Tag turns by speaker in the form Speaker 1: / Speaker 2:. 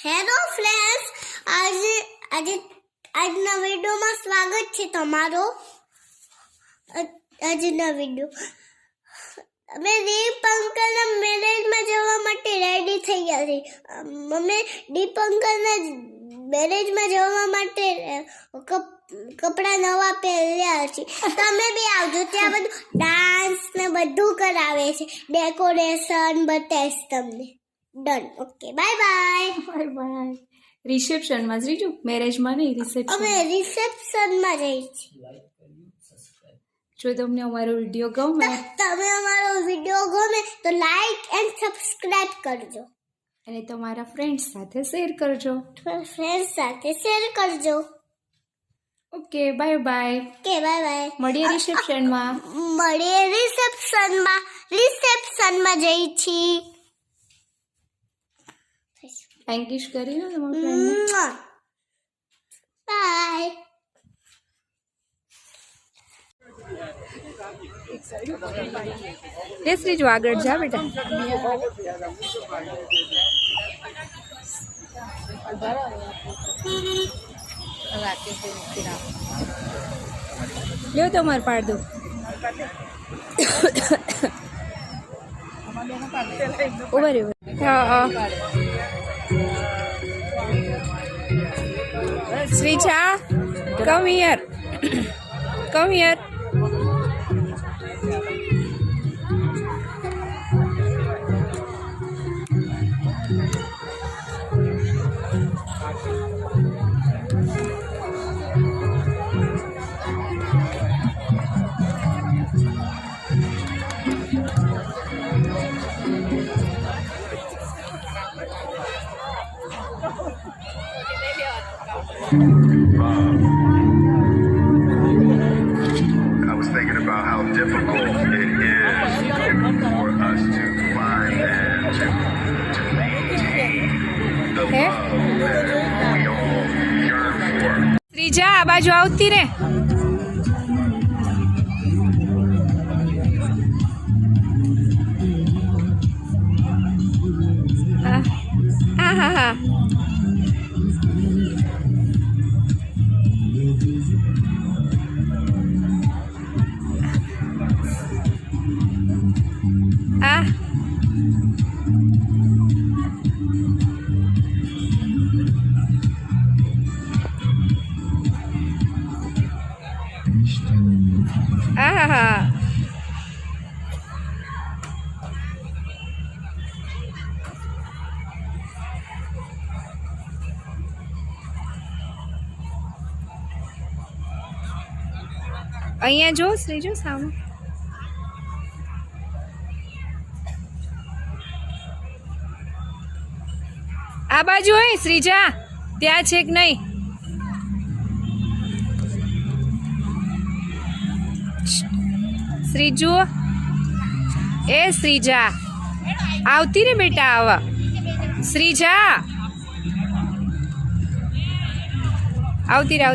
Speaker 1: Hello friends, આજના વિડીયોમાં સ્વાગત છે તમારો. આજના વિડીયો અમે દીપ અંકલના મેરેજમાં જવા માટે રેડી થઈ ગયા છીએ. અમે દીપ અંકલના મેરેજમાં જવા માટે કપડાં નવા પહેર્યા છે. તમે બી આવજો, ત્યાં બધું ડાન્સ ને બધું કરાવે છે, ડેકોરેશન બતાવીશ તમને. Done. Okay, bye bye.
Speaker 2: Bye bye. રિસેપ્શનમાં શ્રીજુ, મેરેજમાં નહીં, રિસેપ્શન.
Speaker 1: અમે રિસેપ્શનમાં જઈએ છીએ.
Speaker 2: જો તમને અમારો વિડીયો ગમે,
Speaker 1: તમે અમારો વિડીયો ગમે તો લાઈક એન્ડ સબસ્ક્રાઇબ કરજો
Speaker 2: અને તમારા ફ્રેન્ડ્સ સાથે શેર કરજો.
Speaker 1: ફ્રેન્ડ્સ સાથે શેર કરજો.
Speaker 2: Okay, bye by.
Speaker 1: Okay, bye by.
Speaker 2: મળીએ રિસેપ્શનમાં.
Speaker 1: રિસેપ્શનમાં જઈ છીએ.
Speaker 2: થેન્ક યુ કરી હો તમારા ફ્રેન્ડને.
Speaker 1: બાય.
Speaker 2: લે શ્રીજુ, આગળ જા બેટા. લ્યો તમારે પાડ દો. ઉભા રહ્યો. હા. Shreeja, come here. Come here.
Speaker 3: I was thinking about how difficult it is for us to find and to maintain the love that we all yearn for.
Speaker 2: Shreeja, આ બાજુ આવતી રે. હા. અહીંયા જો શ્રીજુ, સામે. આ બાજુ હોય શ્રીજા, ત્યાં છે કે નહીં? શ્રીજુ, એ શ્રીજા, આવતી રે બેટા. આવા શ્રીજા, આવતી રે.